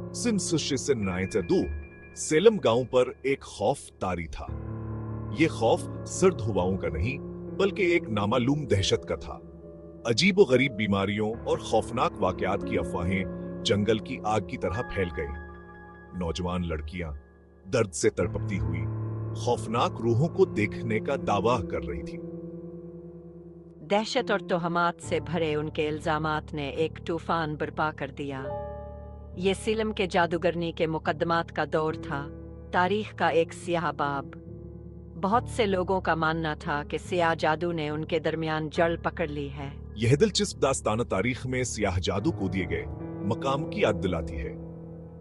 1992 सेलम गांव पर एक खौफ तारी था। ये खौफ सर्द हवाओं का नहीं बल्कि एक नामालूम दहशत का था। अजीब व गरीब बीमारियों और खौफनाक वाकयात की अफवाहें जंगल की आग की तरह फैल गईं। नौजवान लड़कियां दर्द से तड़पती हुई खौफनाक रूहों को देखने का दावा कर रही थी। दहशत और तोहमात से भरे उनके इल्जामात ने एक तूफान बर्पा कर दिया। ये सिलम के जादूगरनी के मुकदमात का दौर था, तारीख का एक सियाह बाब। बहुत से लोगों का मानना था कि सियाह जादू ने उनके दरमियान जड़ पकड़ ली है। यह दिलचस्प दास्तान तारीख में सियाह जादू को दिए गए मकाम की याद दिलाती है।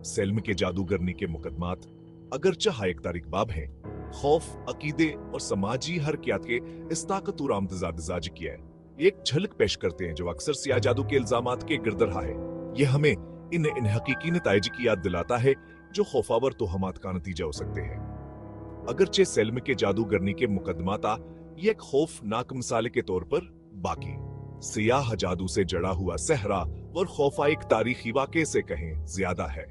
सेल्म के जादूगरनी के मुकदमात अगरचे हायक तारीख बाब हैं, खौफ, अकीदे और समाजी हरकियात के इस ताकतवर आमतजाज किया है। एक झलक पेश करते हैं जो अक्सर सियाह जादू के इल्जामात के गिर्द रहा है। यह हमें इन हकीकी नताइज की याद दिलाता है जो खौफावर तोहमात का नतीजा हो सकते हैं। अगरचे सेल्म के जादूगरनी के मुकदमाता ये एक खौफनाक मिसाल के तौर पर बाकी सियाह जादू से जड़ा हुआ सहरा और खौफाइक तारीखी वाक़े से कहें ज्यादा है।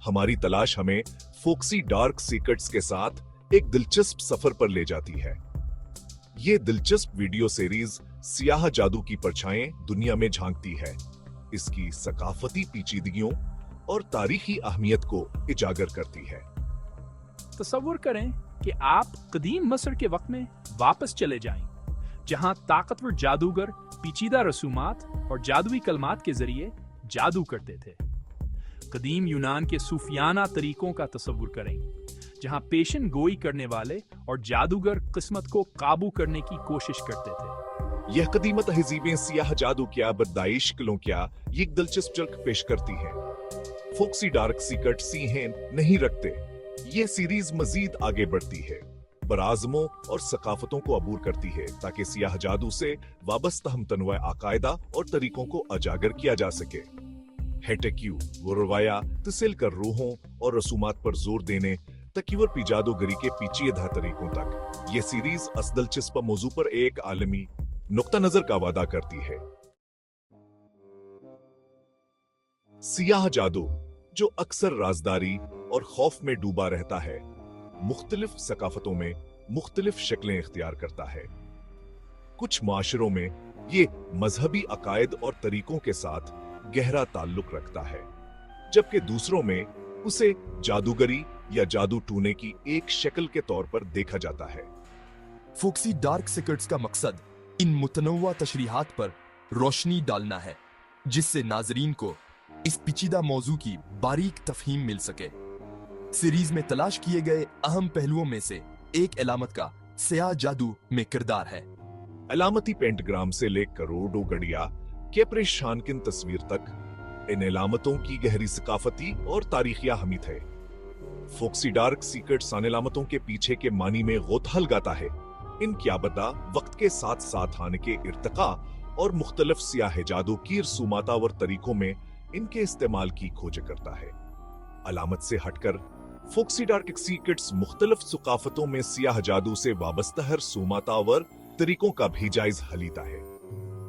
हमारी तलाश हमें फोक्सी डार्क सीक्रेट्स के साथ एक दिलचस्प सफर पर ले जाती है। ये दिलचस्प वीडियो सीरीज सियाह जादू की परछाएं दुनिया में झांकती है, इसकी सकाफती पेचीदगियों और तारीखी अहमियत को उजागर करती है। तसव्वुर करें कि आप कदीम मिस्र के वक्त में वापस चले जाएं, जहां ताकतवर जादूगर पेचीदा रसूमात और जादुई कलमात के जरिए जादू करते थे। कदीम यूनान के सूफियाना तरीकों का तसव्वुर करें, जहां पेशन गोई करने वाले और जादूगर किस्मत को काबू करने की कोशिश करते थे। यह कदीम तहजीबें सियाह जादू क्या बदाइश किलों क्या ये एक दिलचस्प झलक पेश करती हैं। फोक्सी डार्क सीक्रेट सीहें नहीं रखते। ये सीरीज मजीद आगे बढ़ती है, बराज़मों और सकाफतों को अबूर करती है ताकि सियाह जादू से वाबस्ता हमतनवा अकायदा और तरीकों को उजागर किया जा सके। हेटेक्यू वो रवाया तसिल कर रूहों और रसूमात पर जोर देने तकीवर पी जादूगरी के पेचीदा तरीकों तक ये सीरीज अस दिलचस्प मौजू पर एक आलमी नुक्ता नजर का वादा करती है। सियाह जादू जो अक्सर राजदारी और खौफ में डूबा रहता है, मुख्तलिफ सकाफतों में मुख्तलिफ शक्लें इख्तियार करता है। कुछ माशरों में ये मजहबी अकायद और तरीकों के साथ गहरा ताल्लुक रखता है, जबकि दूसरों में उसे जादूगरी या जादू टूने की एक शक्ल के तौर पर देखा जाता है। फोक्सी डार्क सीक्रेट्स का मकसद इन मुतनव्वा तशरीहात पर रोशनी डालना है, जिससे नाजरीन को इस पेचीदा मौजू की बारीक तफहीम मिल सके। सीरीज में तलाश किए गए अहम पहलुओं में से एक अलामत का सियाह जादू में किरदार है। अलामती पेंटग्राम से लेकर करोड़ों गड़िया के परेशानकिन तस्वीर तक इन अलामतों की गहरी सकाफती और तारीखी अहमियत है। फोक्सी डार्क सीक्रेट्स इन अलामतों के पीछे के मानी में गौतहल गाता है। इन क्याबता वक्त के साथ साथ आने के इर्तका और मुख्तलिफ सियाह जादू की रसूमातावर तरीकों में इनके इस्तेमाल की खोज करता है। अलामत से हटकर फोक्सी डार्क सीक्रेट्स मुख्तलिफ सुकाफतों में सियाह जादू से वाबस्ता हर रसूमातावर तरीकों का भी जायज हलीता है।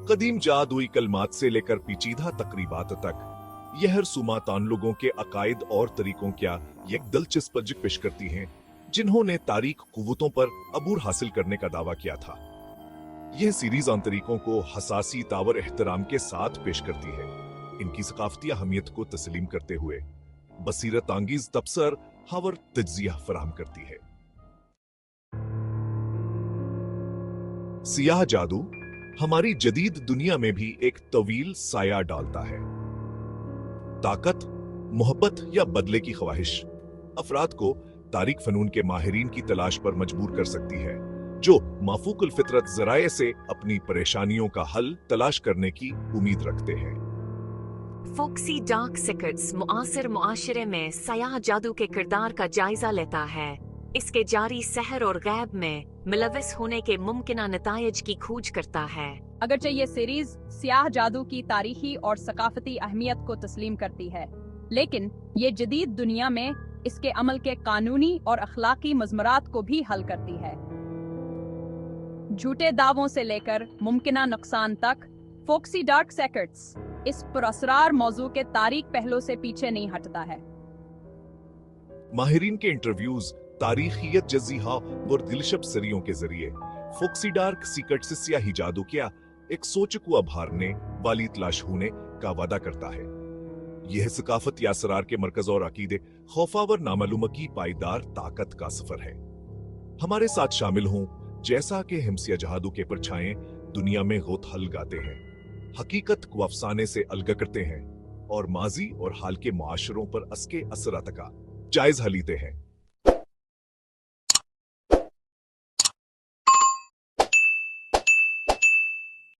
कदीम जादुई कलमात से लेकर पेचीदा तकरीबात तक यह रसूमातान लोगों के अकायद और तरीकों क्या एक दिलचस्प जिक्र पेश करती हैं, जिन्होंने तारीख कुव्वतों पर अबूर हासिल करने का दावा किया था। यह सीरीज उन तरीकों को हसासी तावर एहतराम के साथ पेश करती है, इनकी सकाफती अहमियत को तस्लीम करते हुए बसीरत आंगीज तबसर हवर तज्जिया फराहम करती है। सियाह जादू हमारी जदीद दुनिया में भी एक तवील साया डालता है। ताकत, मोहब्बत या बदले की ख्वाहिश अफराद को तारीख फनून के माहिरीन की तलाश पर मजबूर कर सकती है, जो माफूकुल फितरत जराए से अपनी परेशानियों का हल तलाश करने की उम्मीद रखते हैं। फोक्सी डार्क सीक्रेट्स मुआसिर मुआशरे में सियाह जादू के किरदार का जायजा लेता है, इसके जारी सहर और गैब में मुलविस होने के मुमकिन नतायज की खोज करता है। अगरचे ये सीरीज सियाह जादू की तारीखी और सकाफती अहमियत को तस्लीम करती है, लेकिन ये जदीद दुनिया में इसके अमल के कानूनी और अखलाकी मज़मरात को भी हल करती है। झूठे दावों से लेकर मुमकिना नुकसान तक फोक्सी डार्क सीक्रेट्स इस पुरस्कार मौजू के तारीख पहलू से पीछे नहीं हटता है। माहिरीन के इंटरव्यूज, तारीखियत जजीहा और दिलशब सरियों के जरिए फोक्सी डार्क सीक्रेट से स्याही जादू क्या एक सोचकु अभारने वाली तलाश होने का वादा करता है। यह सकाफत या असरार के मरकज और अकीदे, खौफावर नामालूम की पायदार ताकत का सफर है। हमारे साथ शामिल हों जैसा कि हिमसिया जहादू के परछाएं दुनिया में गोथल गाते हैं, हकीकत को अफसाने से अलग करते हैं और माजी और हाल के मुआशरों पर असके असरात का जायजा लेते हैं।